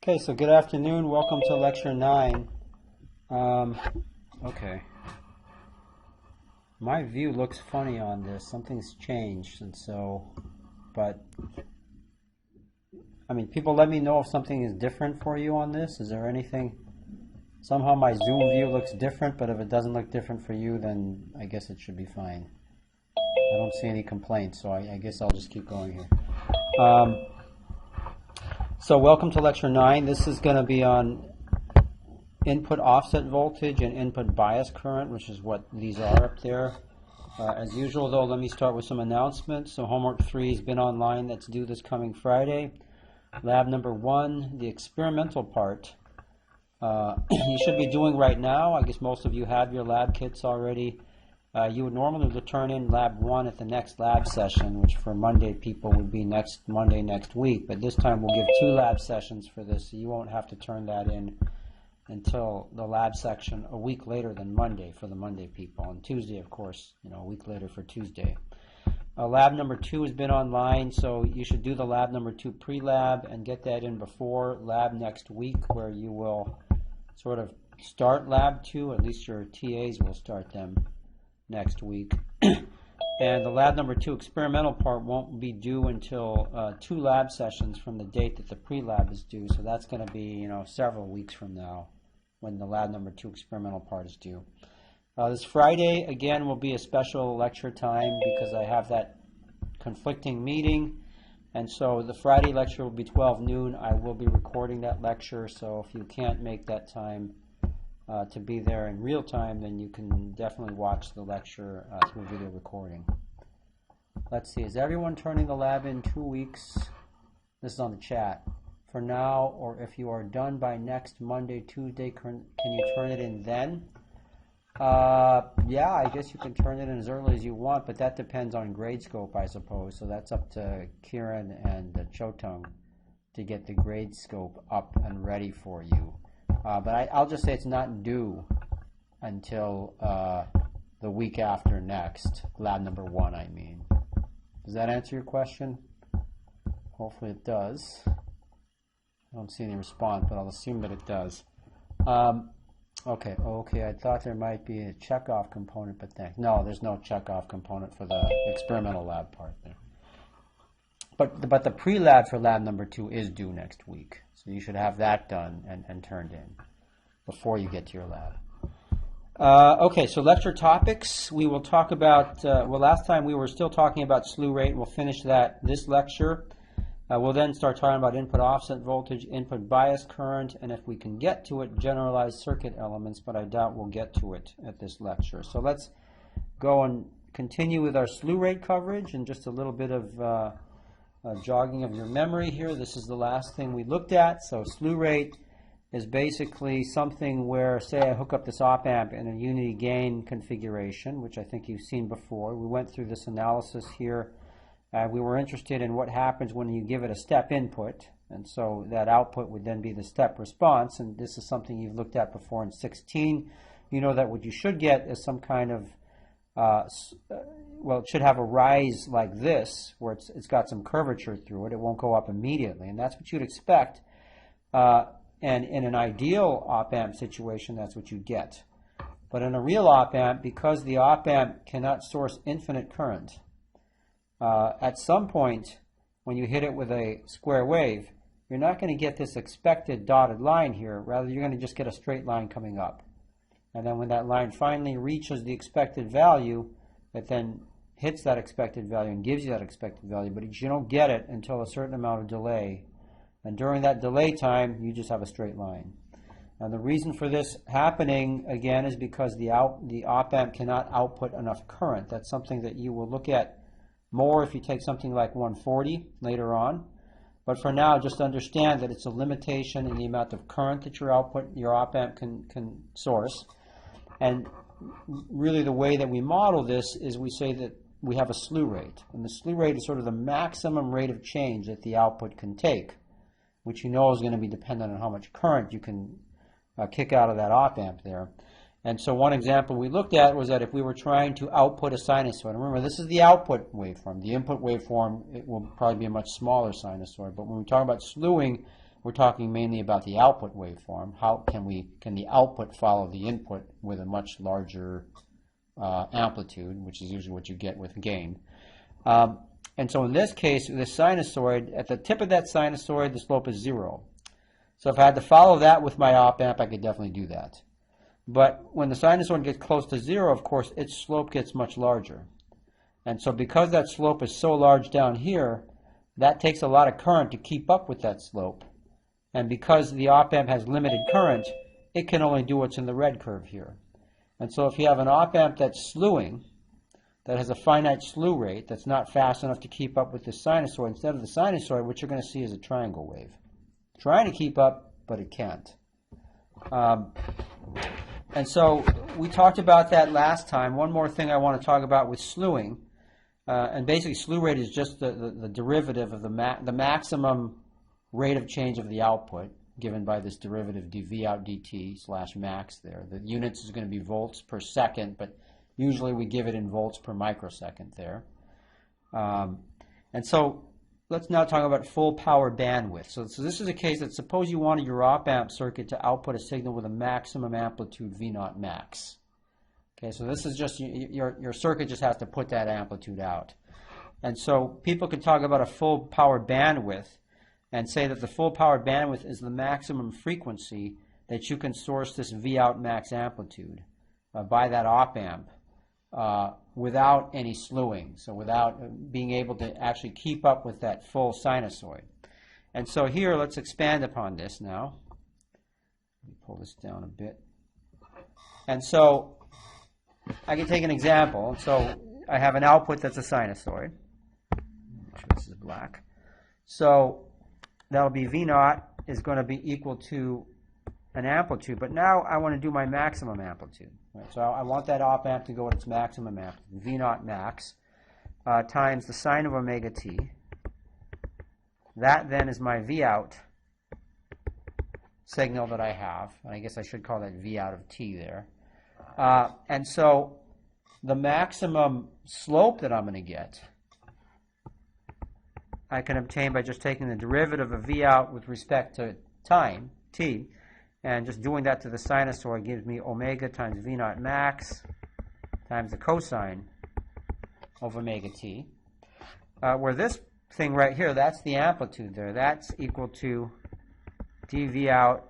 Okay, so good afternoon. Welcome to lecture 9. Okay. My view looks funny on this. Something's changed, and so, but, I mean, people let me know if something is different for you on this. Is there anything? Somehow my Zoom view looks different, but if it doesn't look different for you, then I guess it should be fine. I don't see any complaints, so I guess I'll just keep going here. So welcome to lecture 9. This is going to be on input offset voltage and input bias current, which is what these are up there. As usual, though, let me start with some announcements. So homework 3 has been online. That's due this coming Friday. Lab number 1, the experimental part, you should be doing right now. I guess most of you have your lab kits already. You would normally turn in lab 1 at the next lab session, which for Monday people would be next Monday next week. But this time we'll give 2 lab sessions for this, so you won't have to turn that in until the lab section a week later than Monday for the Monday people. And Tuesday, of course, a week later for Tuesday. Lab number 2 has been online, so you should do the lab number 2 pre-lab and get that in before lab next week, where you will sort of start lab 2. At least your TAs will start them next week. And the lab number 2 experimental part won't be due until 2 lab sessions from the date that the pre-lab is due. So that's going to be several weeks from now when the lab number 2 experimental part is due. This Friday again will be a special lecture time because I have that conflicting meeting, and so the Friday lecture will be 12 noon. I will be recording that lecture, so if you can't make that time to be there in real time, then you can definitely watch the lecture through video recording. Let's see, is everyone turning the lab in 2 weeks? This is on the chat. For now, or if you are done by next Monday, Tuesday, can you turn it in then? Yeah, I guess you can turn it in as early as you want, but that depends on grade scope, I suppose. So that's up to Kieran and Tu-Cuong to get the grade scope up and ready for you. But I'll just say it's not due until the week after next, lab number 1, I mean. Does that answer your question? Hopefully it does. I don't see any response, but I'll assume that it does. Okay, I thought there might be a checkoff component, but no, there's no checkoff component for the experimental lab part there. But the pre-lab for lab number 2 is due next week. So you should have that done and turned in before you get to your lab. Okay, so lecture topics. We will talk about, last time we were still talking about slew rate. We'll finish that this lecture. We'll then start talking about input offset voltage, input bias current, and if we can get to it, generalized circuit elements, but I doubt we'll get to it at this lecture. So let's go and continue with our slew rate coverage and just a little bit of jogging of your memory here. This is the last thing we looked at. So slew rate is basically something where, say I hook up this op-amp in a unity gain configuration, which I think you've seen before. We went through this analysis here. We were interested in what happens when you give it a step input, and so that output would then be the step response, and this is something you've looked at before in 16. You know that what you should get is some kind of it should have a rise like this, where it's got some curvature through it. It won't go up immediately, and that's what you'd expect. And in an ideal op-amp situation, that's what you get. But in a real op-amp, because the op-amp cannot source infinite current, at some point, when you hit it with a square wave, you're not going to get this expected dotted line here. Rather, you're going to just get a straight line coming up. And then when that line finally reaches the expected value, it then hits that expected value and gives you that expected value, but you don't get it until a certain amount of delay. And during that delay time, you just have a straight line. And the reason for this happening, again, is because the op-amp cannot output enough current. That's something that you will look at more if you take something like 140 later on. But for now, just understand that it's a limitation in the amount of current that your op-amp can source. And really the way that we model this is we say that we have a slew rate. And the slew rate is sort of the maximum rate of change that the output can take, which you know is going to be dependent on how much current you can kick out of that op-amp there. And so one example we looked at was that if we were trying to output a sinusoid, remember this is the output waveform. The input waveform, it will probably be a much smaller sinusoid. But when we talk about slewing, we're talking mainly about the output waveform. How can the output follow the input with a much larger amplitude, which is usually what you get with gain. And so in this case, the sinusoid, at the tip of that sinusoid, the slope is 0. So if I had to follow that with my op-amp, I could definitely do that. But when the sinusoid gets close to 0, of course, its slope gets much larger. And so because that slope is so large down here, that takes a lot of current to keep up with that slope. And because the op-amp has limited current, it can only do what's in the red curve here. And so if you have an op-amp that's slewing, that has a finite slew rate, that's not fast enough to keep up with the sinusoid, instead of the sinusoid, what you're going to see is a triangle wave. Trying to keep up, but it can't. And so we talked about that last time. One more thing I want to talk about with slewing, and basically slew rate is just the derivative of the maximum rate of change of the output given by this derivative dV out dt slash max there. The units is going to be volts per second, but usually we give it in volts per microsecond there. And so let's now talk about full power bandwidth. So this is a case that suppose you wanted your op-amp circuit to output a signal with a maximum amplitude V0 max. Okay, so this is just, your circuit just has to put that amplitude out. And so people can talk about a full power bandwidth and say that the full power bandwidth is the maximum frequency that you can source this V out max amplitude by that op-amp without any slewing, so without being able to actually keep up with that full sinusoid. And so here, let's expand upon this now. Let me pull this down a bit. And so I can take an example. So I have an output that's a sinusoid. Make sure this is black. So that'll be V naught is going to be equal to an amplitude, but now I want to do my maximum amplitude. Right? So I want that op-amp to go at its maximum amplitude, V naught max, times the sine of omega t. That then is my V out signal that I have, and I guess I should call that V out of t there. And so the maximum slope that I'm going to get, I can obtain by just taking the derivative of V out with respect to time, t, and just doing that to the sinusoid gives me omega times V naught max times the cosine of omega t. Where this thing right here, that's the amplitude there. That's equal to dV out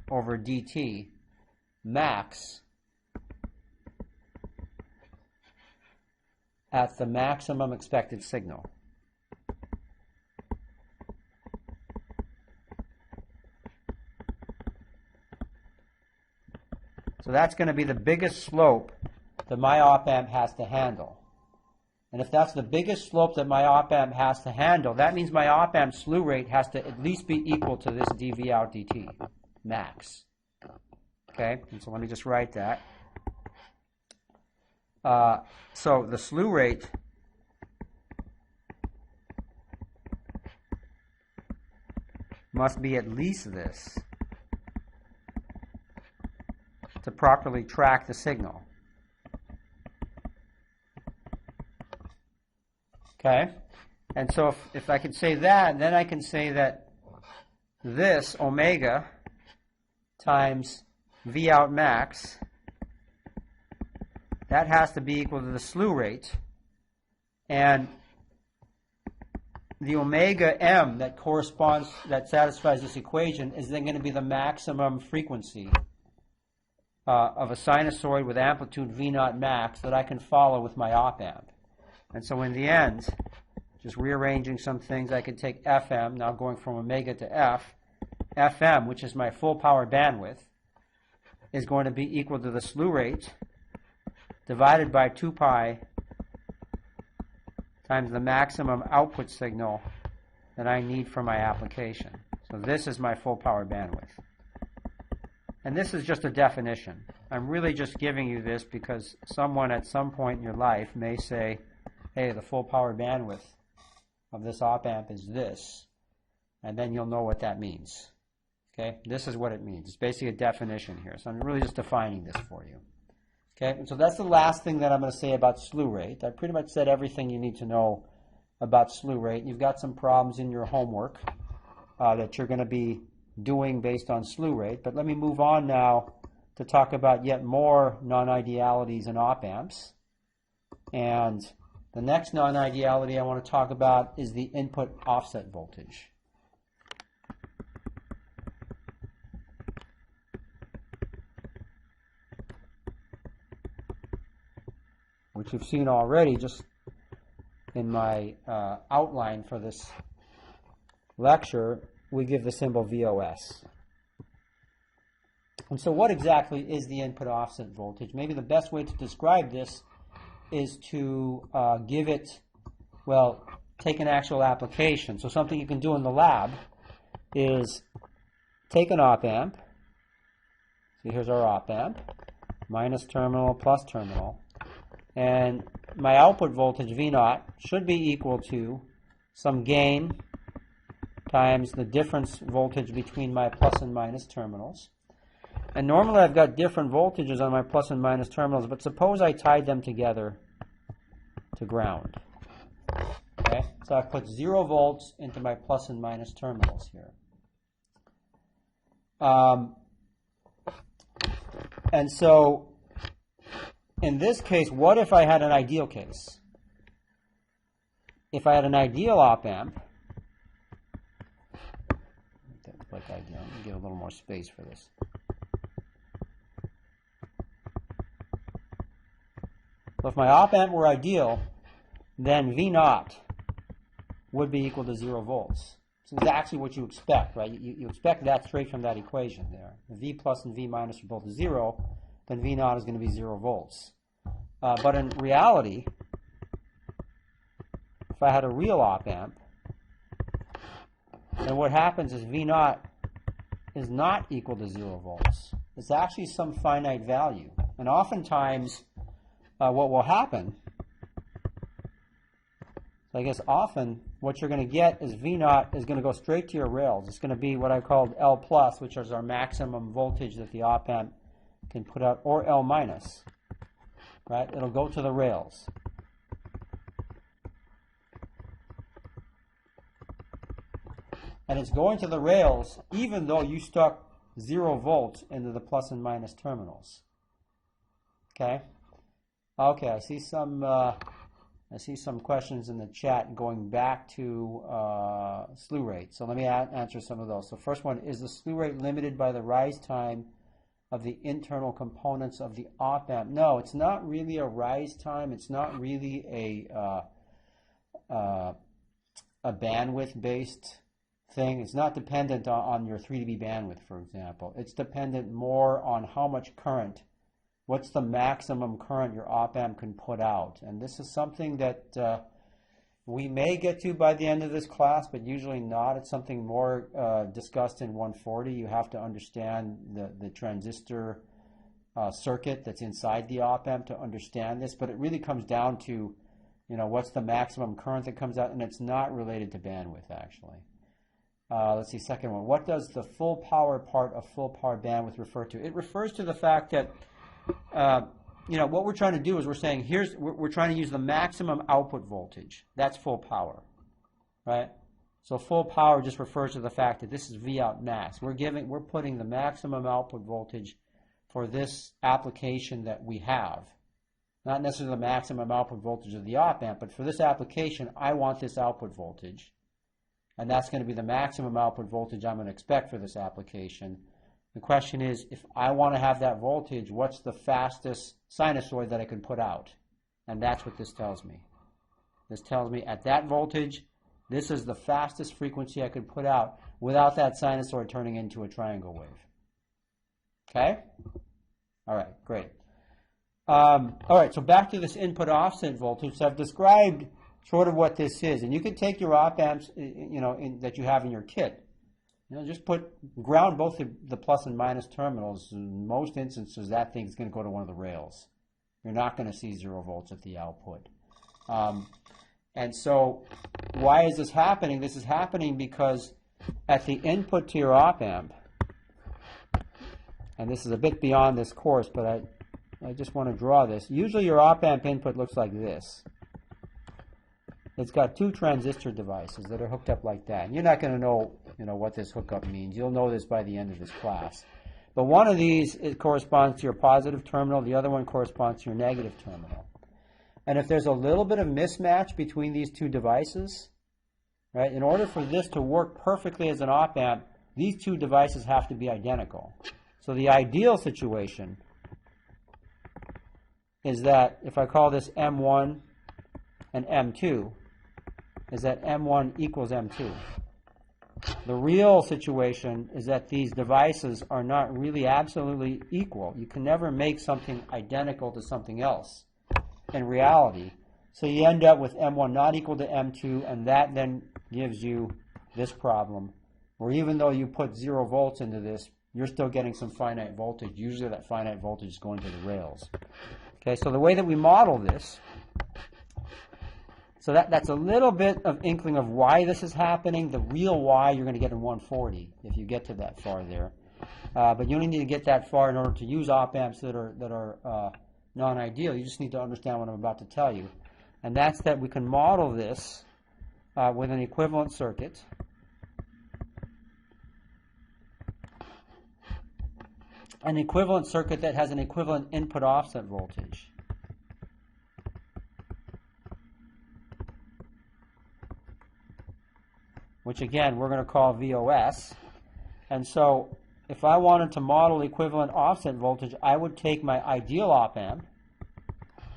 over dt max at the maximum expected signal. So that's going to be the biggest slope that my op-amp has to handle. And if that's the biggest slope that my op-amp has to handle, that means my op-amp slew rate has to at least be equal to this dV out dt max. Okay, and so let me just write that. So the slew rate must be at least this to properly track the signal. Okay? And so if I can say that, then I can say that this omega times V out max, that has to be equal to the slew rate, and the omega m that corresponds, that satisfies this equation, is then going to be the maximum frequency of a sinusoid with amplitude V naught max that I can follow with my op-amp. And so in the end, just rearranging some things, I can take Fm, now going from omega to F, Fm, which is my full power bandwidth, is going to be equal to the slew rate divided by 2 pi times the maximum output signal that I need for my application. So this is my full power bandwidth. And this is just a definition. I'm really just giving you this because someone at some point in your life may say, hey, the full power bandwidth of this op-amp is this, and then you'll know what that means. Okay, this is what it means. It's basically a definition here. So I'm really just defining this for you. Okay, and so that's the last thing that I'm going to say about slew rate. I pretty much said everything you need to know about slew rate. You've got some problems in your homework that you're going to be doing based on slew rate. But let me move on now to talk about yet more non-idealities in op-amps. And the next non-ideality I want to talk about is the input offset voltage. Which you've seen already just in my outline for this lecture. We give the symbol VOS. And so what exactly is the input offset voltage? Maybe the best way to describe this is to give it, well, take an actual application. So something you can do in the lab is take an op-amp. See, here's our op-amp. Minus terminal, plus terminal. And my output voltage, V0, should be equal to some gain times the difference voltage between my plus and minus terminals. And normally I've got different voltages on my plus and minus terminals, but suppose I tied them together to ground. Okay? So I've put 0 volts into my plus and minus terminals here. And so in this case, what if I had an ideal case? If I had an ideal op-amp, like ideal, let me get a little more space for this. So if my op-amp were ideal, then V0 would be equal to 0 volts. So that's actually what you expect, right? You expect that straight from that equation there. If V plus and V minus are both 0, then V0 is going to be 0 volts. But in reality, if I had a real op-amp, then what happens is V0 is not equal to 0 volts. It's actually some finite value. And oftentimes, what will happen, I guess often what you're going to get is V0 is going to go straight to your rails. It's going to be what I called L plus, which is our maximum voltage that the op-amp can put out, or L minus. Right? It'll go to the rails. And it's going to the rails even though you stuck 0 volts into the plus and minus terminals. Okay? Okay, I see some questions in the chat going back to slew rate. So let me answer some of those. So first one, is the slew rate limited by the rise time of the internal components of the op-amp? No, it's not really a rise time. It's not really a bandwidth-based thing. It's not dependent on your 3 dB bandwidth, for example. It's dependent more on how much current, what's the maximum current your op-amp can put out. And this is something that we may get to by the end of this class, but usually not. It's something more discussed in 140. You have to understand the transistor circuit that's inside the op-amp to understand this, but it really comes down to, what's the maximum current that comes out, and it's not related to bandwidth, actually. Let's see, second one. What does the full power part of full power bandwidth refer to? It refers to the fact that what we're trying to do is we're saying we're trying to use the maximum output voltage. That's full power, right? So full power just refers to the fact that this is V out max. We're putting the maximum output voltage for this application that we have. Not necessarily the maximum output voltage of the op-amp, but for this application, I want this output voltage. And that's going to be the maximum output voltage I'm going to expect for this application. The question is, if I want to have that voltage, what's the fastest sinusoid that I can put out? And that's what this tells me. This tells me at that voltage, this is the fastest frequency I could put out without that sinusoid turning into a triangle wave. Okay? All right, great. All right, so back to this input offset voltage. So I've described sort of what this is. And you can take your op-amps, that you have in your kit. Just ground both the plus and minus terminals. In most instances, that thing is going to go to one of the rails. You're not going to see 0 volts at the output. And so why is this happening? This is happening because at the input to your op-amp, and this is a bit beyond this course, but I just want to draw this. Usually your op-amp input looks like this. it's got two transistor devices that are hooked up like that. And you're not going to know, what this hookup means. You'll know this by the end of this class. But one of these, it corresponds to your positive terminal. The other one corresponds to your negative terminal. And if there's a little bit of mismatch between these two devices, right, in order for this to work perfectly as an op-amp, these two devices have to be identical. So the ideal situation is that if I call this M1 and M2, is that M1 equals M2. The real situation is that these devices are not really absolutely equal. You can never make something identical to something else in reality. So you end up with M1 not equal to M2, and that then gives you this problem, where even though you put 0 volts into this, you're still getting some finite voltage. Usually that finite voltage is going to the rails. Okay, so the way that we model this, so that's a little bit of inkling of why this is happening. The real why you're going to get in 140 if you get to that far there. But you only need to get that far in order to use op-amps that are non-ideal. You just need to understand what I'm about to tell you. And that's that we can model this with an equivalent circuit. An equivalent circuit that has an equivalent input offset voltage. Which again, we're going to call VOS. And so if I wanted to model equivalent offset voltage, I would take my ideal op-amp.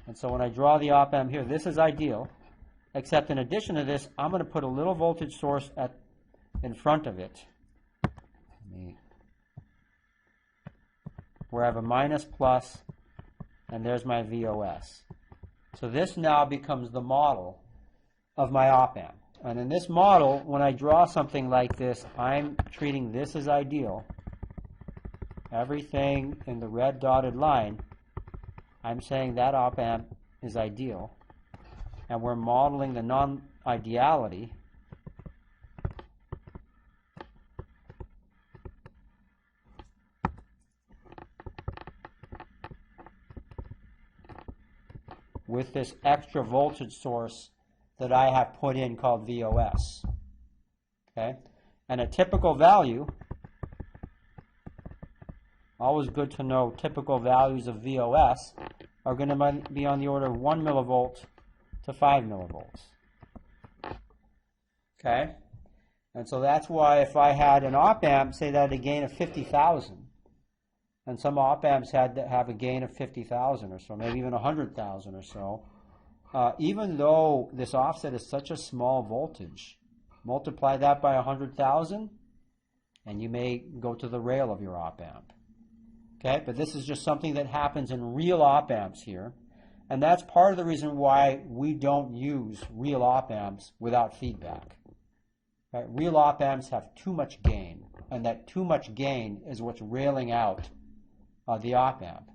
And so when I draw the op-amp here, this is ideal. Except in addition to this, I'm going to put a little voltage source in front of it. Where I have a minus plus, and there's my VOS. So this now becomes the model of my op-amp. And in this model, when I draw something like this, I'm treating this as ideal. Everything in the red dotted line, I'm saying that op-amp is ideal. And we're modeling the non-ideality with this extra voltage source that I have put in called VOS. Okay? And a typical value, always good to know typical values of VOS, are going to be on the order of 1 millivolt to 5 millivolts. Okay? And so that's why if I had an op-amp, say that had a gain of 50,000, and some op-amps had to have a gain of 50,000 or so, maybe even 100,000 or so, even though this offset is such a small voltage, multiply that by 100,000, and you may go to the rail of your op-amp. Okay, but this is just something that happens in real op-amps here, and that's part of the reason why we don't use real op-amps without feedback. Right? Real op-amps have too much gain, and that too much gain is what's railing out the op-amp.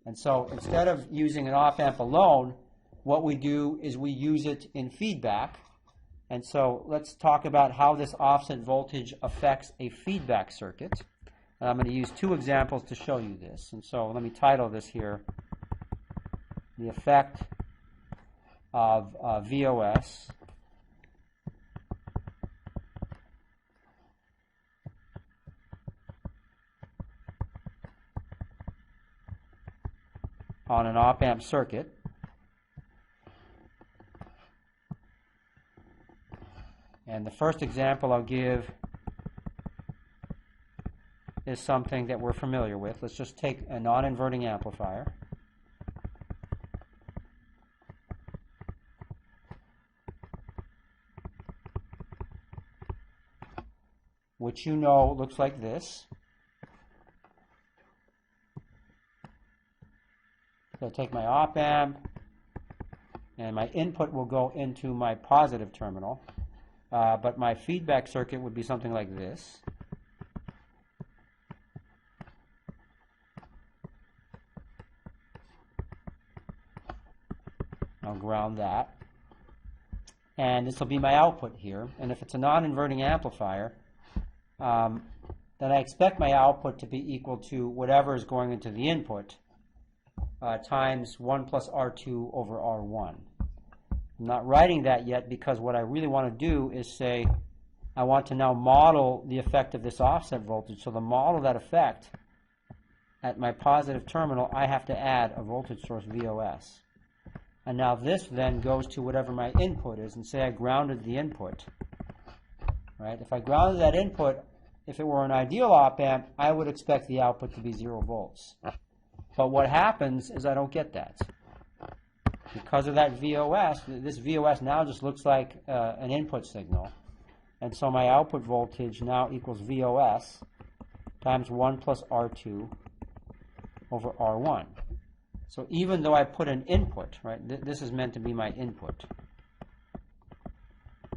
And so instead of using an op-amp alone, what we do is we use it in feedback. And so let's talk about how this offset voltage affects a feedback circuit. And I'm going to use two examples to show you this. And so let me title this here, the effect of VOS on an op-amp circuit. And the first example I'll give is something that we're familiar with. Let's just take a non-inverting amplifier. Which you know looks like this. So I take my op-amp, and my input will go into my positive terminal. But my feedback circuit would be something like this. I'll ground that. And this will be my output here. And if it's a non-inverting amplifier, then I expect my output to be equal to whatever is going into the input times 1 plus R2 over R1. I'm not writing that yet because what I really want to do is say I want to now model the effect of this offset voltage. So to model that effect at my positive terminal, I have to add a voltage source VOS. And now this then goes to whatever my input is, and say I grounded the input. Right? If I grounded that input, if it were an ideal op-amp, I would expect the output to be 0 volts. But what happens is I don't get that. Because of that VOS, this VOS now just looks like an input signal. And so my output voltage now equals VOS times 1 plus R2 over R1. So even though I put an input, right, this is meant to be my input.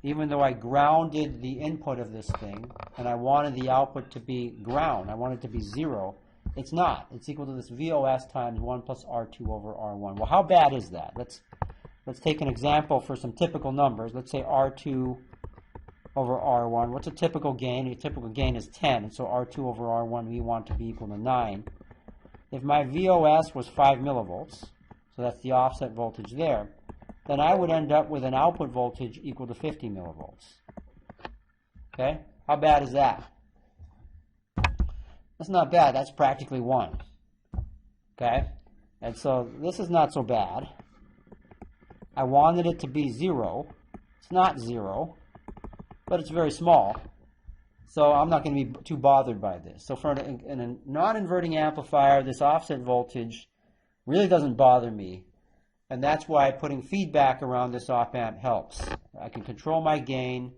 Even though I grounded the input of this thing, and I wanted the output to be ground, I want it to be 0, it's not. It's equal to this VOS times 1 plus R2 over R1. Well, how bad is that? Let's take an example for some typical numbers. Let's say R2 over R1. What's a typical gain? A typical gain is 10, and so R2 over R1 we want to be equal to 9. If my VOS was 5 millivolts, so that's the offset voltage there, then I would end up with an output voltage equal to 50 millivolts. Okay? How bad is that? That's not bad. That's practically 1. Okay? And so this is not so bad. I wanted it to be 0. It's not 0, but it's very small. So I'm not going to be too bothered by this. So for in a non-inverting amplifier, this offset voltage really doesn't bother me. And that's why putting feedback around this op-amp helps. I can control my gain.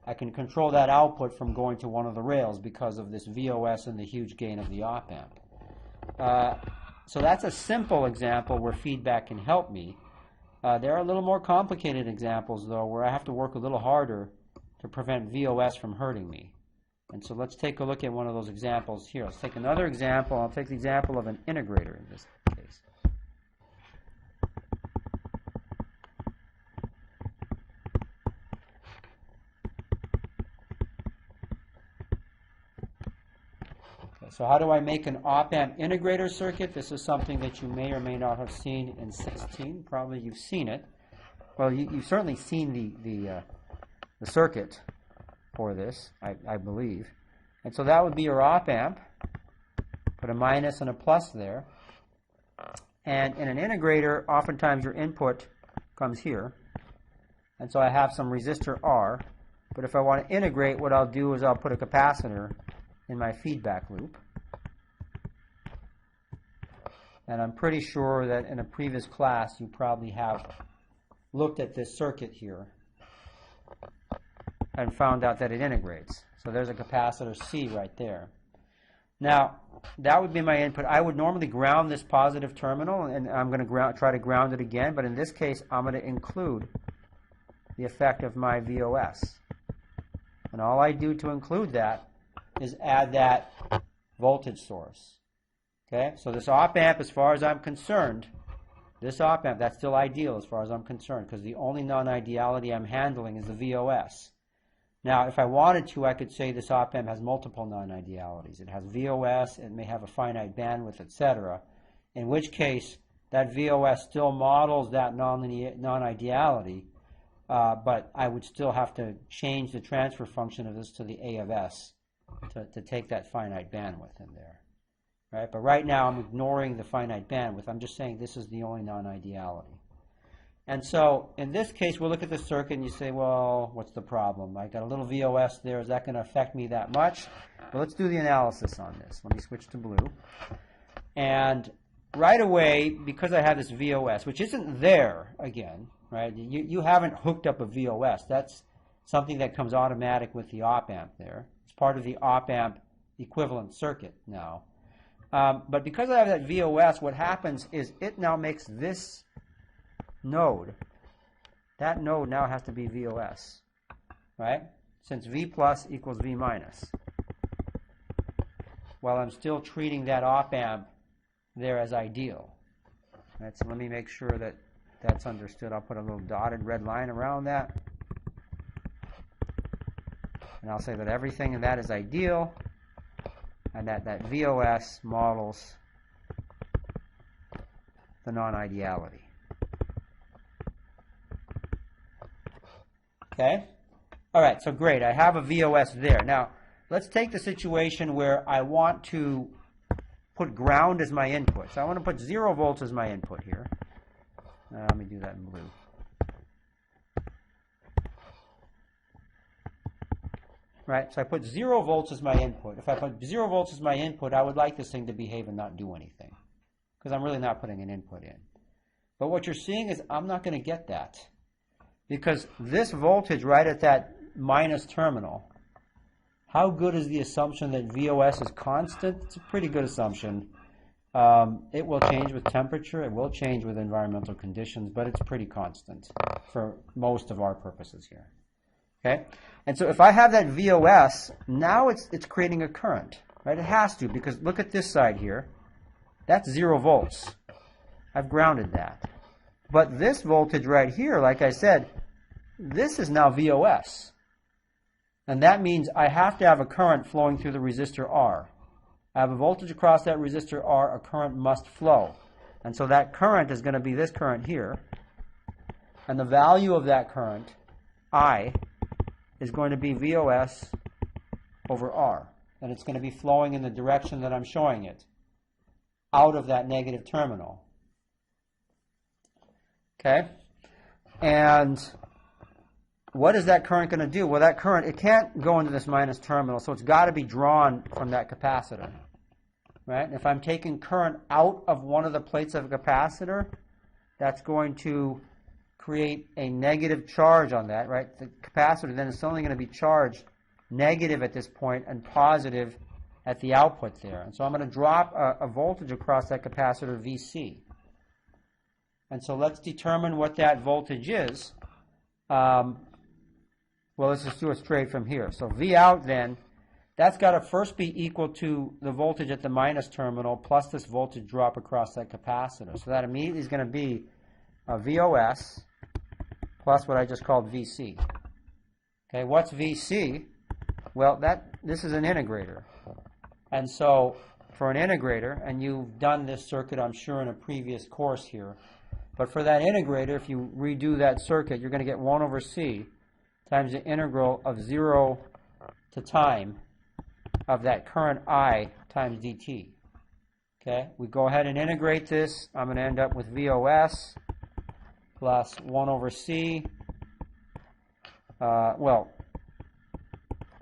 I can control that output from going to one of the rails because of this VOS and the huge gain of the op-amp. So that's a simple example where feedback can help me. There are a little more complicated examples, though, where I have to work a little harder to prevent VOS from hurting me. And so let's take a look at one of those examples here. Let's take another example. I'll take the example of an integrator in this case. So how do I make an op-amp integrator circuit? This is something that you may or may not have seen in 16. Probably you've seen it. Well, you've certainly seen the circuit for this, I believe. And so that would be your op-amp. Put a minus and a plus there. And in an integrator, oftentimes your input comes here. And so I have some resistor R. But if I want to integrate, what I'll do is I'll put a capacitor in my feedback loop. And I'm pretty sure that in a previous class you probably have looked at this circuit here and found out that it integrates. So there's a capacitor C right there. Now, that would be my input. I would normally ground this positive terminal, and I'm going to try to ground it again, but in this case I'm going to include the effect of my VOS. And all I do to include that is add that voltage source. Okay, so this op-amp, as far as I'm concerned, this op-amp, that's still ideal as far as I'm concerned, because the only non-ideality I'm handling is the VOS. Now, if I wanted to, I could say this op-amp has multiple non-idealities. It has VOS, it may have a finite bandwidth, etc., in which case that VOS still models that non-ideality, but I would still have to change the transfer function of this to the A of S to take that finite bandwidth in there. Right? But right now I'm ignoring the finite bandwidth. I'm just saying this is the only non-ideality. And so in this case, we'll look at the circuit and you say, well, what's the problem? I got a little VOS there. Is that going to affect me that much? Well, let's do the analysis on this. Let me switch to blue. And right away, because I have this VOS, which isn't there again, right? You haven't hooked up a VOS. That's something that comes automatic with the op-amp there. It's part of the op-amp equivalent circuit now. But because I have that VOS, what happens is it now makes this node, that node now has to be VOS, right? Since V plus equals V minus. While I'm still treating that op-amp there as ideal. Right, so let me make sure that that's understood. I'll put a little dotted red line around that. And I'll say that everything in that is ideal, and that VOS models the non-ideality. Okay? All right, so great. I have a VOS there. Now, let's take the situation where I want to put ground as my input. So I want to put 0 volts as my input here. Let me do that in blue. Right, so I put 0 volts as my input. If I put 0 volts as my input, I would like this thing to behave and not do anything, because I'm really not putting an input in. But what you're seeing is I'm not going to get that, because this voltage right at that minus terminal, how good is the assumption that VOS is constant? It's a pretty good assumption. It will change with temperature, it will change with environmental conditions, but it's pretty constant for most of our purposes here. Okay? And so if I have that VOS, now it's creating a current, right? It has to, because look at this side here. That's 0 volts. I've grounded that. But this voltage right here, like I said, this is now VOS. And that means I have to have a current flowing through the resistor R. I have a voltage across that resistor R, a current must flow. And so that current is going to be this current here. And the value of that current, I, is going to be VOS over R. And it's going to be flowing in the direction that I'm showing it, out of that negative terminal. Okay? And what is that current going to do? Well, that current, it can't go into this minus terminal, so it's got to be drawn from that capacitor. Right? And if I'm taking current out of one of the plates of a capacitor, that's going to create a negative charge on that, right? The capacitor then is suddenly going to be charged negative at this point and positive at the output there. And so I'm going to drop a voltage across that capacitor VC. And so let's determine what that voltage is. Well, let's just do it straight from here. So V out then, that's got to first be equal to the voltage at the minus terminal plus this voltage drop across that capacitor. So that immediately is going to be a VOS plus what I just called VC. Okay, what's VC? Well, this is an integrator. And so for an integrator, and you've done this circuit, I'm sure, in a previous course here, but for that integrator, if you redo that circuit, you're going to get 1 over C times the integral of 0 to time of that current I times dt. Okay, we go ahead and integrate this. I'm going to end up with VOS plus 1 over C. Well,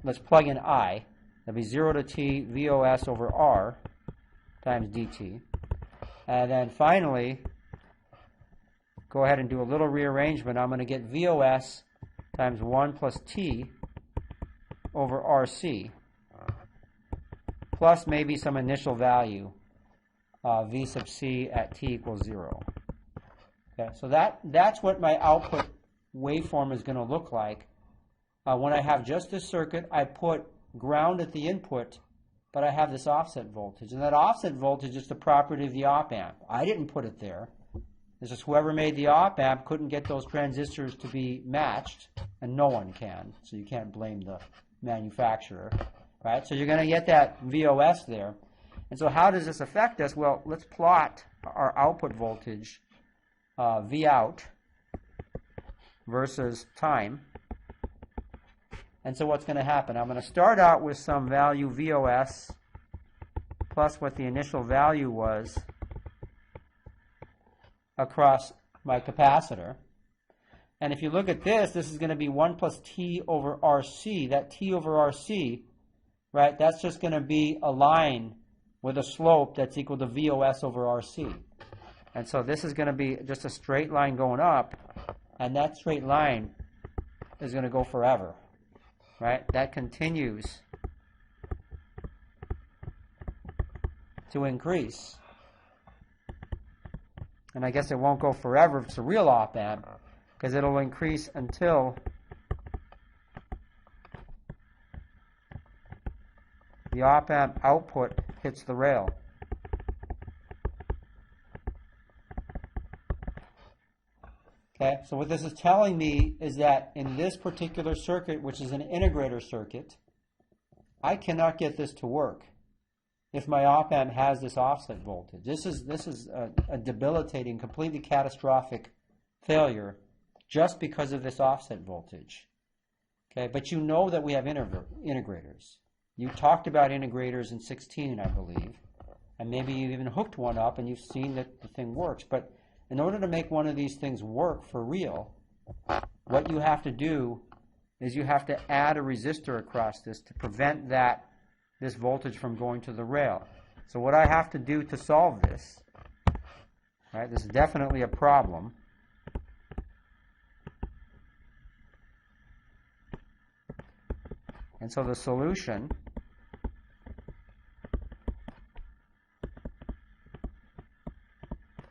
let's plug in I. That'll be 0 to t VOS over R times dt. And then finally, go ahead and do a little rearrangement. I'm going to get VOS times 1 plus t over RC plus maybe some initial value, V sub c at t equals 0. Okay, so that's what my output waveform is going to look like. When I have just this circuit, I put ground at the input, but I have this offset voltage. And that offset voltage is the property of the op-amp. I didn't put it there. It's just whoever made the op-amp couldn't get those transistors to be matched, and no one can, so you can't blame the manufacturer. Right? So you're going to get that VOS there. And so how does this affect us? Well, let's plot our output voltage, V out, versus time. And so what's going to happen? I'm going to start out with some value VOS plus what the initial value was across my capacitor. And if you look at this, this is going to be 1 plus t over RC. That t over RC, right, that's just going to be a line with a slope that's equal to VOS over RC. And so this is going to be just a straight line going up, and that straight line is going to go forever. Right? That continues to increase. And I guess it won't go forever if it's a real op-amp, because it'll increase until the op-amp output hits the rail. Okay, so what this is telling me is that in this particular circuit, which is an integrator circuit, I cannot get this to work if my op-amp has this offset voltage. This is a debilitating, completely catastrophic failure just because of this offset voltage. Okay, but you know that we have integrators. You talked about integrators in 16, I believe, and maybe you even hooked one up and you've seen that the thing works. But in order to make one of these things work for real, what you have to do is you have to add a resistor across this to prevent this voltage from going to the rail. So what I have to do to solve this, right, this is definitely a problem. And so the solution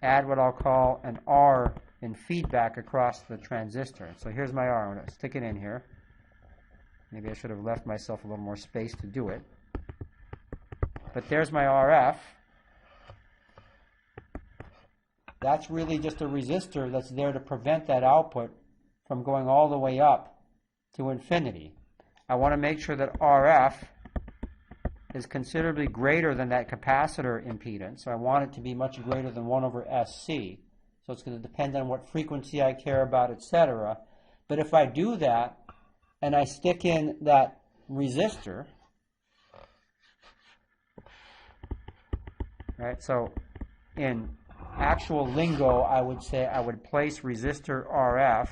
add what I'll call an R in feedback across the transistor. So here's my R. I'm going to stick it in here. Maybe I should have left myself a little more space to do it. But there's my RF. That's really just a resistor that's there to prevent that output from going all the way up to infinity. I want to make sure that RF is considerably greater than that capacitor impedance. So I want it to be much greater than 1 over SC. So it's going to depend on what frequency I care about, etc. But if I do that, and I stick in that resistor, right? So in actual lingo, I would say I would place resistor RF,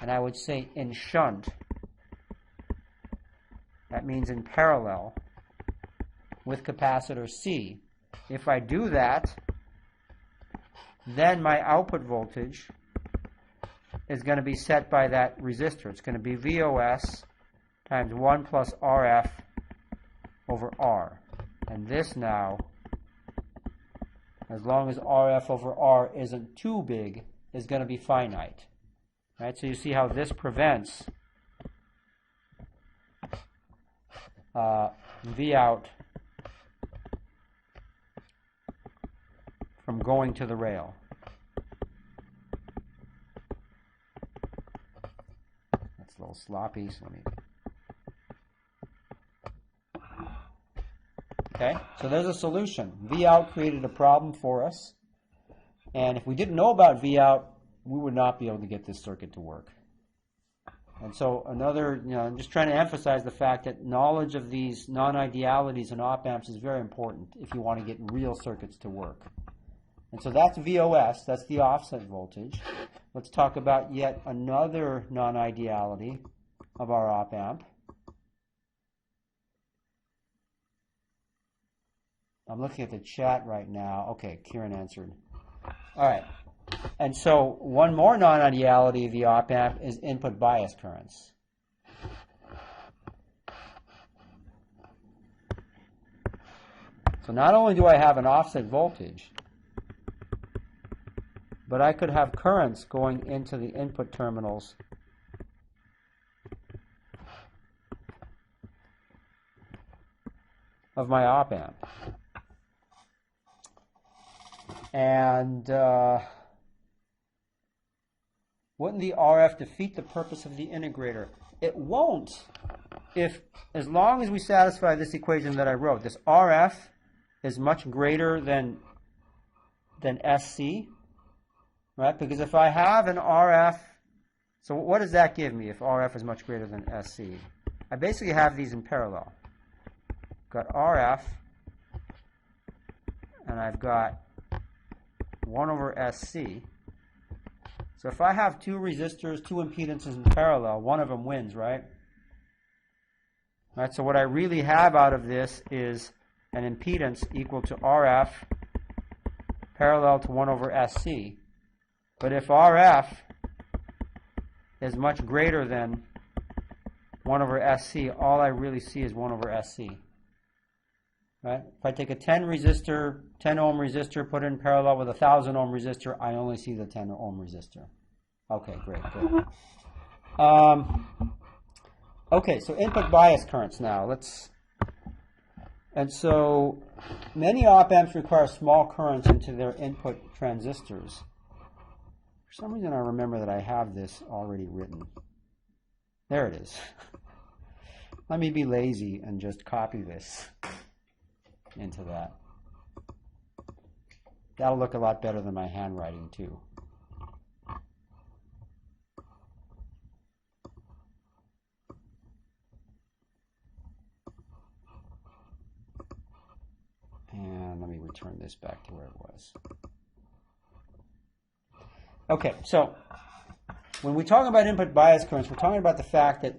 and I would say in shunt. That means in parallel with capacitor C. If I do that, then my output voltage is going to be set by that resistor. It's going to be VOS times 1 plus RF over R. And this now, as long as RF over R isn't too big, is going to be finite. Right? So you see how this prevents V out from going to the rail. That's a little sloppy, so let me... Okay, so there's a solution. V out created a problem for us, and if we didn't know about V out, we would not be able to get this circuit to work. And so another, I'm just trying to emphasize the fact that knowledge of these non-idealities in op-amps is very important if you want to get real circuits to work. And so that's VOS, that's the offset voltage. Let's talk about yet another non-ideality of our op-amp. I'm looking at the chat right now. Okay, Kieran answered. All right. And so one more non-ideality of the op-amp is input bias currents. So not only do I have an offset voltage, but I could have currents going into the input terminals of my op-amp. And wouldn't the RF defeat the purpose of the integrator? It won't, as long as we satisfy this equation that I wrote. This RF is much greater than SC, right? Because if I have an RF, so what does that give me if RF is much greater than SC? I basically have these in parallel. I've got RF, and I've got 1 over SC. So if I have two resistors, two impedances in parallel, one of them wins, right? Right, so what I really have out of this is an impedance equal to RF parallel to 1 over SC. But if RF is much greater than 1 over SC, all I really see is 1 over SC. Right? If I take a 10 ohm resistor, put it in parallel with a 1,000 ohm resistor, I only see the 10 ohm resistor. Okay, great, good. Okay, so input bias currents now. And so many op-amps require small currents into their input transistors. For some reason I remember that I have this already written. There it is. Let me be lazy and just copy this into that. That'll look a lot better than my handwriting too. turn this back to where it was. Okay, so when we talk about input bias currents, we're talking about the fact that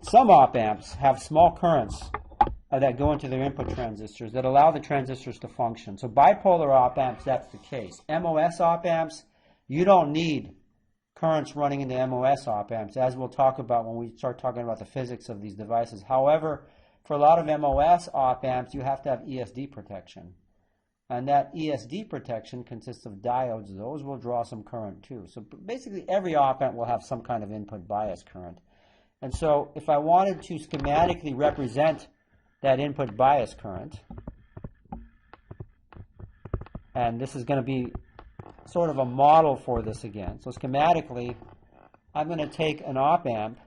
some op-amps have small currents that go into their input transistors that allow the transistors to function. So bipolar op-amps, that's the case. MOS op-amps, you don't need currents running into MOS op-amps, as we'll talk about when we start talking about the physics of these devices. However, for a lot of MOS op-amps, you have to have ESD protection. And that ESD protection consists of diodes. Those will draw some current too. So basically every op-amp will have some kind of input bias current. And so if I wanted to schematically represent that input bias current, and this is going to be sort of a model for this again. So schematically, I'm going to take an op-amp,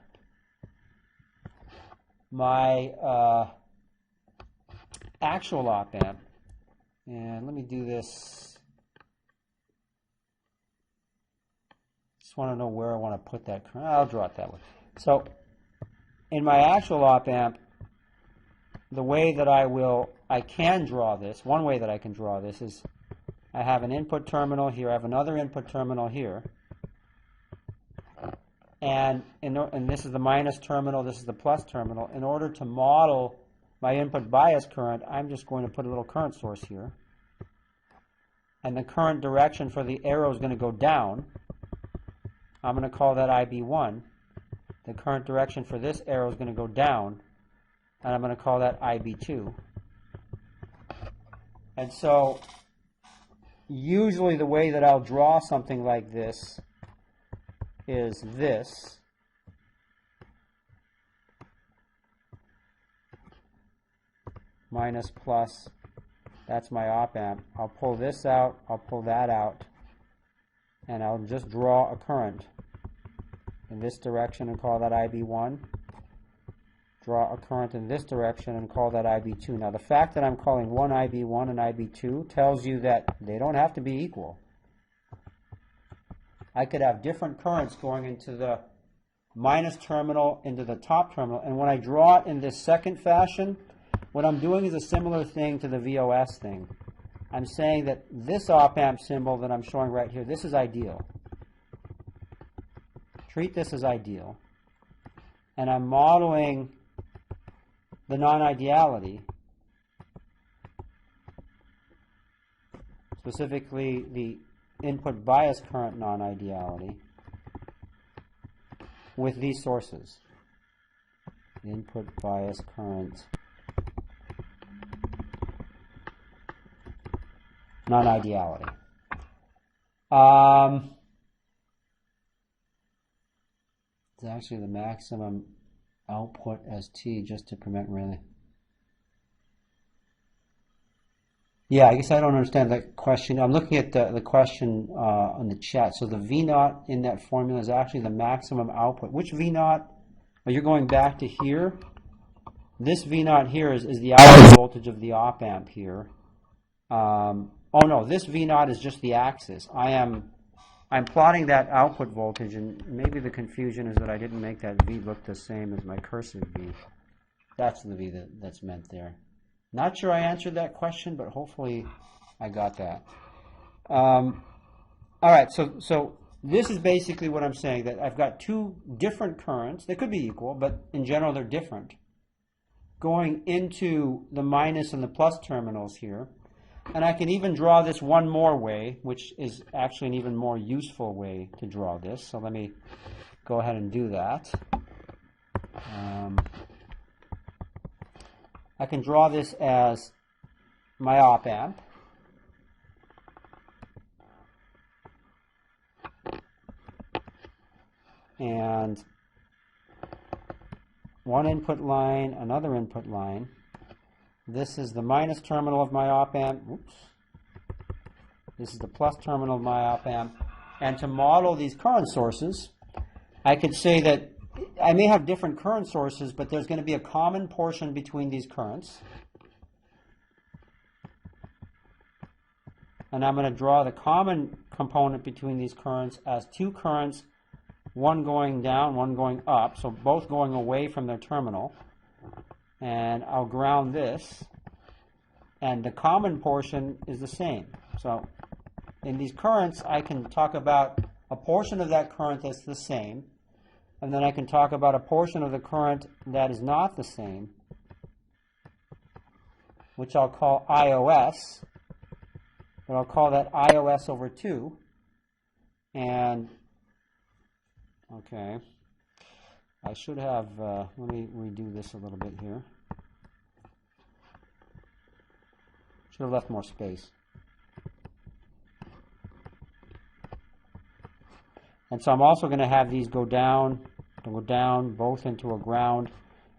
my actual op-amp, and let me do this. Just want to know where I want to put that current. I'll draw it that way. So in my actual op-amp, the way that I can draw this, one way that I can draw this is I have an input terminal here, I have another input terminal here, and this is the minus terminal, this is the plus terminal. In order to model my input bias current, I'm just going to put a little current source here, and the current direction for the arrow is going to go down. I'm going to call that IB1. The current direction for this arrow is going to go down, and I'm going to call that IB2. And so usually the way that I'll draw something like this is this. Minus plus, that's my op-amp. I'll pull this out, I'll pull that out, and I'll just draw a current in this direction and call that IB1. Draw a current in this direction and call that IB2. Now the fact that I'm calling one IB1 and IB2 tells you that they don't have to be equal. I could have different currents going into the minus terminal, into the top terminal, and when I draw it in this second fashion, what I'm doing is a similar thing to the VOS thing. I'm saying that this op-amp symbol that I'm showing right here, this is ideal. Treat this as ideal. And I'm modeling the non-ideality, specifically the input bias current non-ideality, with these sources. Input bias current non-ideality. It's actually the maximum output as T, just to prevent really. Yeah, I guess I don't understand that question. I'm looking at the question on the chat. So the V0 in that formula is actually the maximum output. Which V0? Well, you're going back to here. This V0 here is the output voltage of the op-amp here. Oh no, this V0 is just the axis. I'm plotting that output voltage, and maybe the confusion is that I didn't make that V look the same as my cursive V. That's the V that's meant there. Not sure I answered that question, but hopefully I got that. All right, so this is basically what I'm saying, that I've got two different currents. They could be equal, but in general they're different, going into the minus and the plus terminals here. And I can even draw this one more way, which is actually an even more useful way to draw this. So let me go ahead and do that. I can draw this as my op-amp. And one input line, another input line. This is the minus terminal of my op-amp. Oops. This is the plus terminal of my op-amp. And to model these current sources, I could say that I may have different current sources, but there's going to be a common portion between these currents. And I'm going to draw the common component between these currents as two currents, one going down, one going up, so both going away from their terminal. And I'll ground this, and the common portion is the same. So in these currents, I can talk about a portion of that current that's the same, and then I can talk about a portion of the current that is not the same, which I'll call IOS, but I'll call that IOS over 2. And, okay, I should have, let me redo this a little bit here. Should have left more space. And so I'm also going to have these go down both into a ground,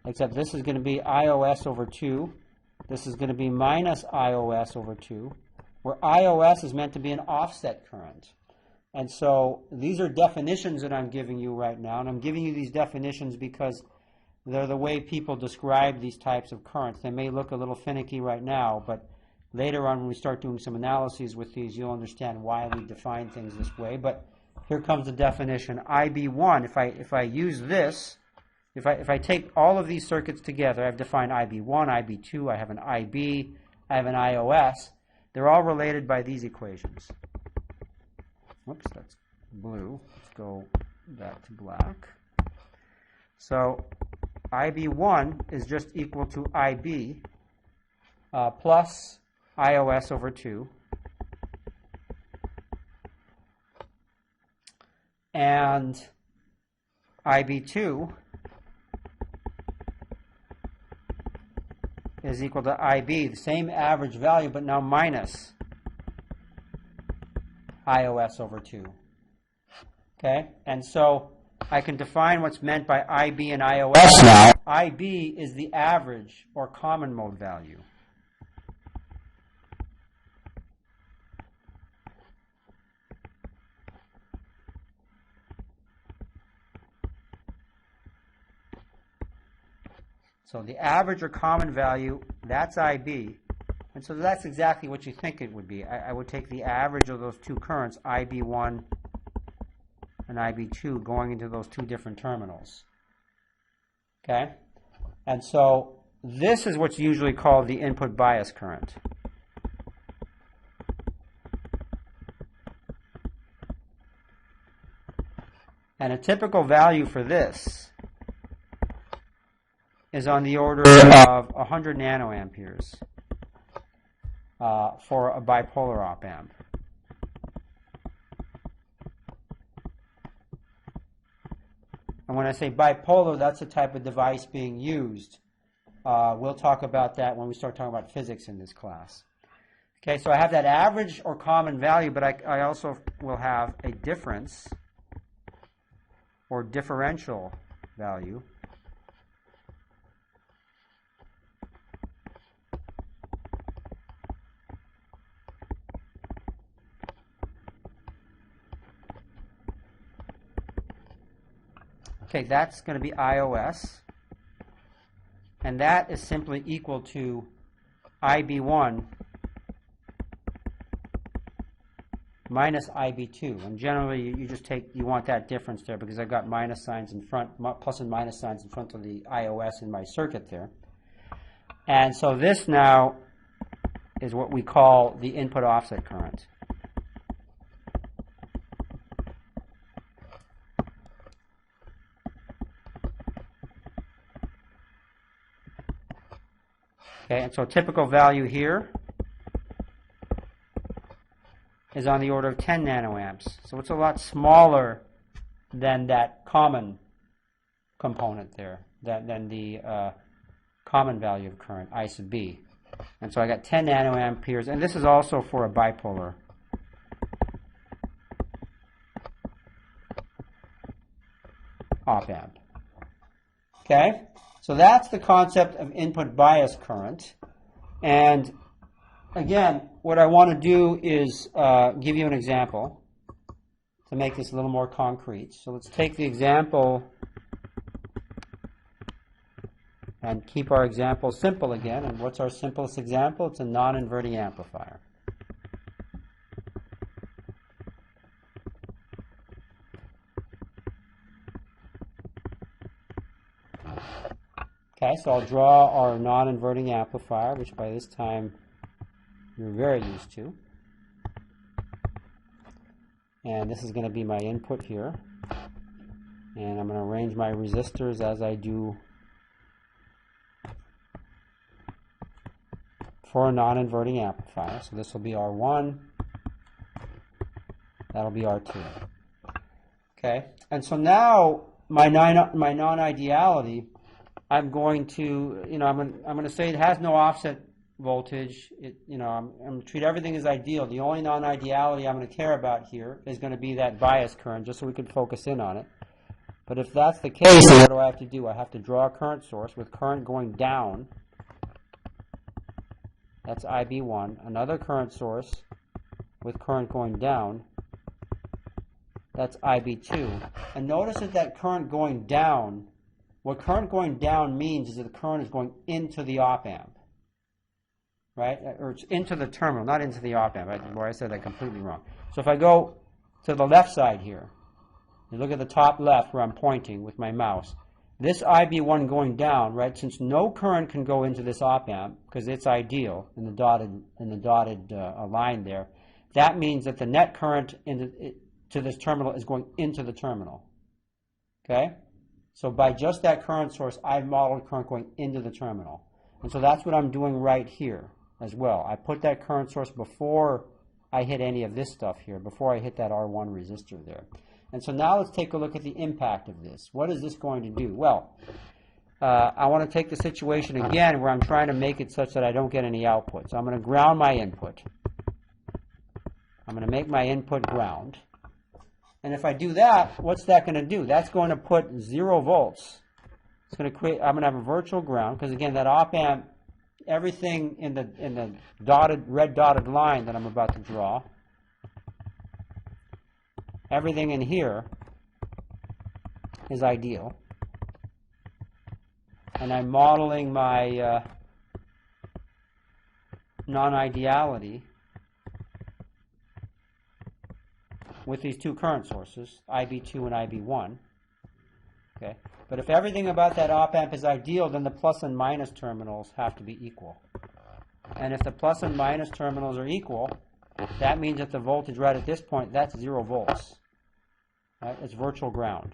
except this is going to be IOS over 2. This is going to be minus IOS over 2, where IOS is meant to be an offset current. And so these are definitions that I'm giving you right now, and I'm giving you these definitions because they're the way people describe these types of currents. They may look a little finicky right now, but later on when we start doing some analyses with these, you'll understand why we define things this way. But here comes the definition. IB1, if I use this, if I take all of these circuits together, I've defined IB1, IB2, I have an IB, I have an IOS. They're all related by these equations. Whoops, that's blue. Let's go back to black. So IB1 is just equal to IB plus IOS over 2. And IB2 is equal to IB, the same average value, but now minus IOS over 2. Okay? And so I can define what's meant by IB and IOS now. IB is the average or common mode value. So the average or common value, that's IB. And so that's exactly what you think it would be. I would take the average of those two currents, IB1 and IB2, going into those two different terminals. Okay? And so this is what's usually called the input bias current. And a typical value for this is on the order of 100 nanoamperes for a bipolar op-amp. And when I say bipolar, that's the type of device being used. We'll talk about that when we start talking about physics in this class. Okay, so I have that average or common value, but I also will have a difference or differential value. Okay, that's going to be IOS, and that is simply equal to IB1 minus IB2. And generally, you want that difference there because I've got minus signs in front, plus and minus signs in front of the IOS in my circuit there. And so this now is what we call the input offset current. Okay, and so a typical value here is on the order of 10 nanoamps. So it's a lot smaller than that common component there, than the common value of current, I sub B. And so I got 10 nanoamperes, and this is also for a bipolar op-amp. Okay? So that's the concept of input bias current. And again, what I want to do is give you an example to make this a little more concrete. So let's take the example and keep our example simple again. And what's our simplest example? It's a non-inverting amplifier. Okay, so I'll draw our non-inverting amplifier, which by this time you're very used to. And this is going to be my input here. And I'm going to arrange my resistors as I do for a non-inverting amplifier. So this will be R1, that'll be R2. Okay, and so now my non-ideality, I'm going to, I'm going to say it has no offset voltage. I'm going to treat everything as ideal. The only non-ideality I'm going to care about here is going to be that bias current, just so we can focus in on it. But if that's the case, then what do I have to do? I have to draw a current source with current going down. That's IB1. Another current source with current going down. That's IB2. And notice that current going down, what current going down means is that the current is going into the op-amp. Right? Or it's into the terminal, not into the op-amp. Boy, I said that completely wrong. So if I go to the left side here, you look at the top left where I'm pointing with my mouse, this IB1 going down, right, since no current can go into this op-amp because it's ideal in the dotted line there, that means that the net current to this terminal is going into the terminal. Okay? So by just that current source, I've modeled current going into the terminal. And so that's what I'm doing right here as well. I put that current source before I hit any of this stuff here, before I hit that R1 resistor there. And so now let's take a look at the impact of this. What is this going to do? Well, I want to take the situation again where I'm trying to make it such that I don't get any output. So I'm going to ground my input. I'm going to make my input ground. And if I do that, what's that going to do? That's going to put 0 volts. It's going to create, I'm going to have a virtual ground, because again, that op-amp, everything in the red dotted line that I'm about to draw, everything in here is ideal. And I'm modeling my non-ideality with these two current sources, IB2 and IB1. Okay. But if everything about that op-amp is ideal, then the plus and minus terminals have to be equal. And if the plus and minus terminals are equal, that means that the voltage right at this point, that's 0 volts. Right? It's virtual ground.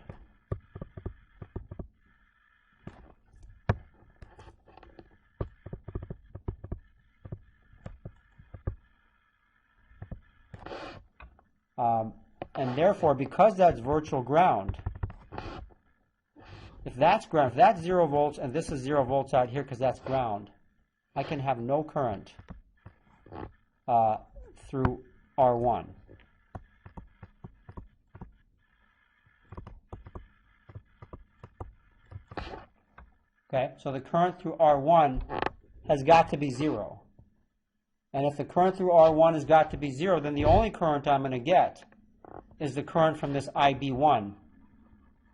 And therefore, because that's virtual ground, if that's ground, if that's 0 volts and this is 0 volts out here because that's ground, I can have no current through R1. Okay, so the current through R1 has got to be 0. And if the current through R1 has got to be 0, then the only current I'm going to get is the current from this IB1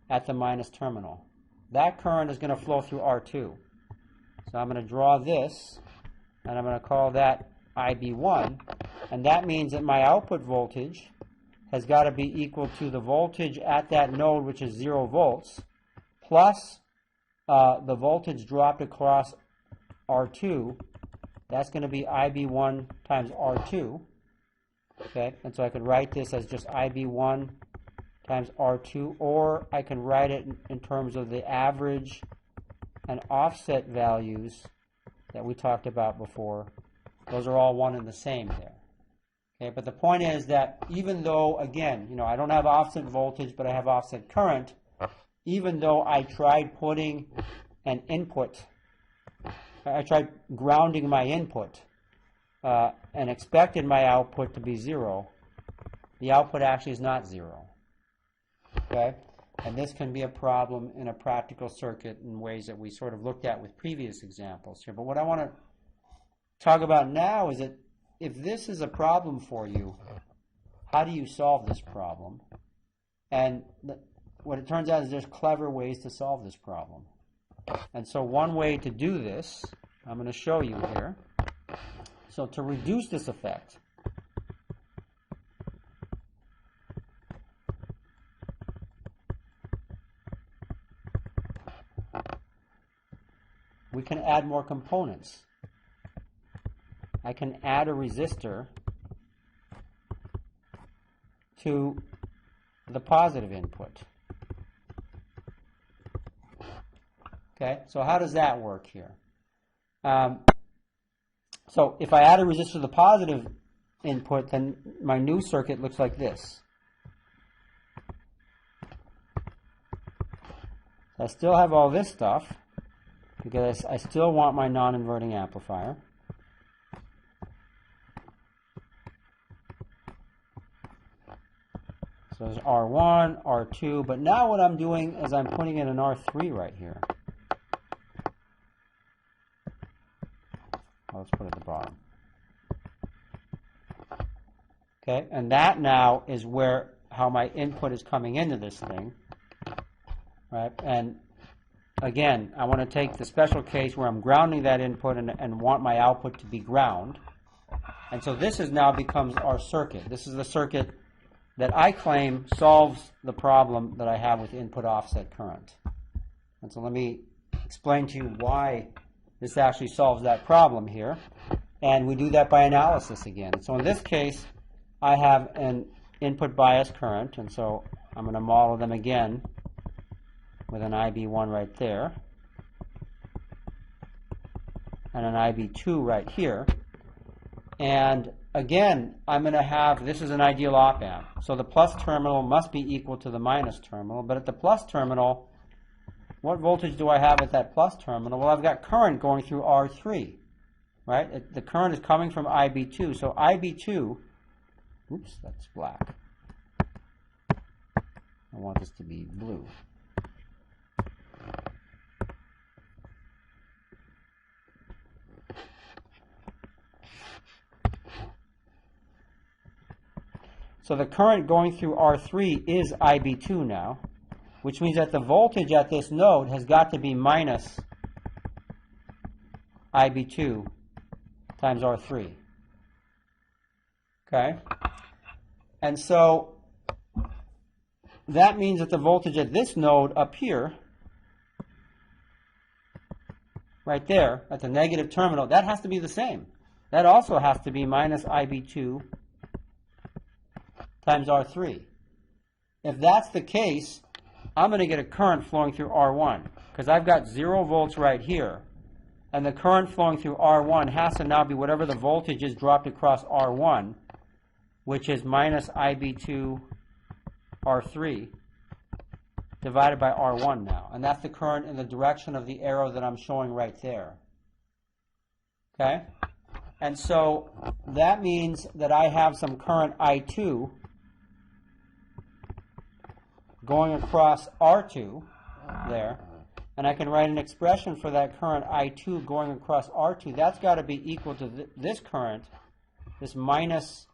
at the minus terminal. That current is going to flow through R2. So I'm going to draw this, and I'm going to call that IB1, and that means that my output voltage has got to be equal to the voltage at that node, which is 0 volts, plus the voltage dropped across R2. That's going to be IB1 times R2. Okay, and so I could write this as just IB1 times R2, or I can write it in terms of the average and offset values that we talked about before. Those are all one and the same there. Okay, but the point is that even though, again, I don't have offset voltage, but I have offset current, even though I tried putting an input, I tried grounding my input and expected my output to be 0, the output actually is not 0. Okay? And this can be a problem in a practical circuit in ways that we sort of looked at with previous examples here. But what I want to talk about now is that if this is a problem for you, how do you solve this problem? And what it turns out is there's clever ways to solve this problem. And so one way to do this, I'm going to show you here. So to reduce this effect, we can add more components. I can add a resistor to the positive input. Okay, so how does that work here? So if I add a resistor to the positive input, then my new circuit looks like this. I still have all this stuff because I still want my non-inverting amplifier. So there's R1, R2, but now what I'm doing is I'm putting in an R3 right here. Let's put it at the bottom. Okay, and that now is how my input is coming into this thing. Right, and again, I want to take the special case where I'm grounding that input and want my output to be ground. And so this now becomes our circuit. This is the circuit that I claim solves the problem that I have with input offset current. And so let me explain to you why this actually solves that problem here. And we do that by analysis again. So in this case, I have an input bias current, and so I'm going to model them again with an IB1 right there and an IB2 right here. And again, I'm going to have, this is an ideal op-amp. So the plus terminal must be equal to the minus terminal. But at the plus terminal, what voltage do I have at that plus terminal? Well, I've got current going through R3, right? The current is coming from IB2. So IB2, oops, that's black. I want this to be blue. So the current going through R3 is IB2 now, which means that the voltage at this node has got to be minus IB2 times R3. Okay? And so that means that the voltage at this node up here, right there, at the negative terminal, that has to be the same. That also has to be minus IB2 times R3. If that's the case, I'm going to get a current flowing through R1 because I've got 0 volts right here. And the current flowing through R1 has to now be whatever the voltage is dropped across R1, which is minus IB2 R3 divided by R1 now. And that's the current in the direction of the arrow that I'm showing right there. Okay? And so that means that I have some current I2 going across R2 there, and I can write an expression for that current I2 going across R2. That's got to be equal to this current, this minus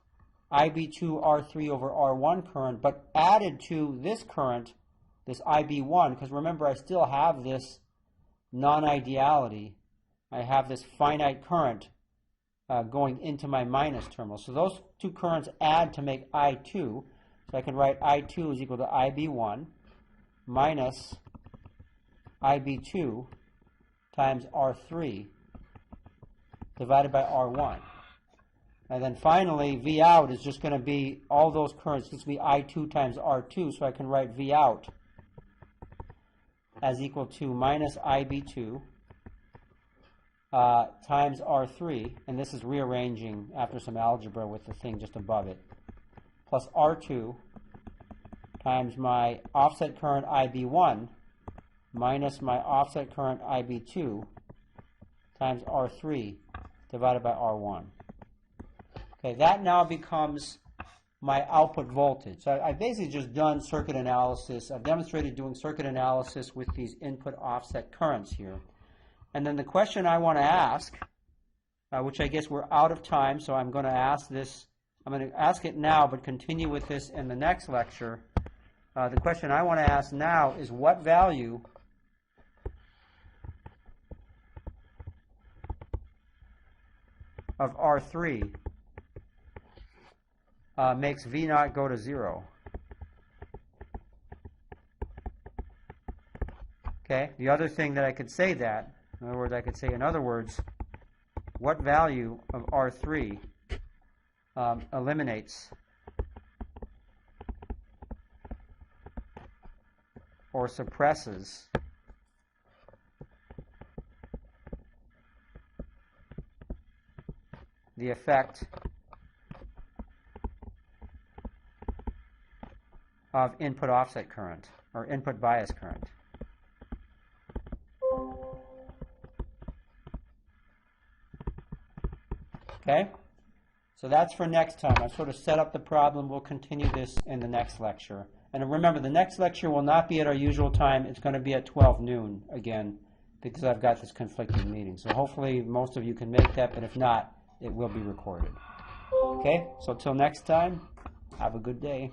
IB2 R3 over R1 current, but added to this current, this IB1, because remember I still have this non-ideality. I have this finite current going into my minus terminal. So those two currents add to make I2. So I can write I2 is equal to IB1 minus IB2 times R3 divided by R1. And then finally, V out is just going to be all those currents. This will be I2 times R2. So I can write V out as equal to minus IB2 times R3. And this is rearranging after some algebra with the thing just above it. Plus R2 times my offset current IB1 minus my offset current IB2 times R3 divided by R1. Okay, that now becomes my output voltage. So I've basically just done circuit analysis. I've demonstrated doing circuit analysis with these input offset currents here. And then the question I want to ask, which I guess we're out of time, so I'm going to ask this. I'm going to ask it now, but continue with this in the next lecture. The question I want to ask now is what value of R3 makes V naught go to 0? Okay, the other thing that I could say that, in other words, what value of R3 eliminates or suppresses the effect of input offset current or input bias current. Okay? So that's for next time. I've sort of set up the problem. We'll continue this in the next lecture. And remember, the next lecture will not be at our usual time. It's going to be at 12 noon again, because I've got this conflicting meeting. So hopefully most of you can make that, but if not, it will be recorded. Okay? So till next time, have a good day.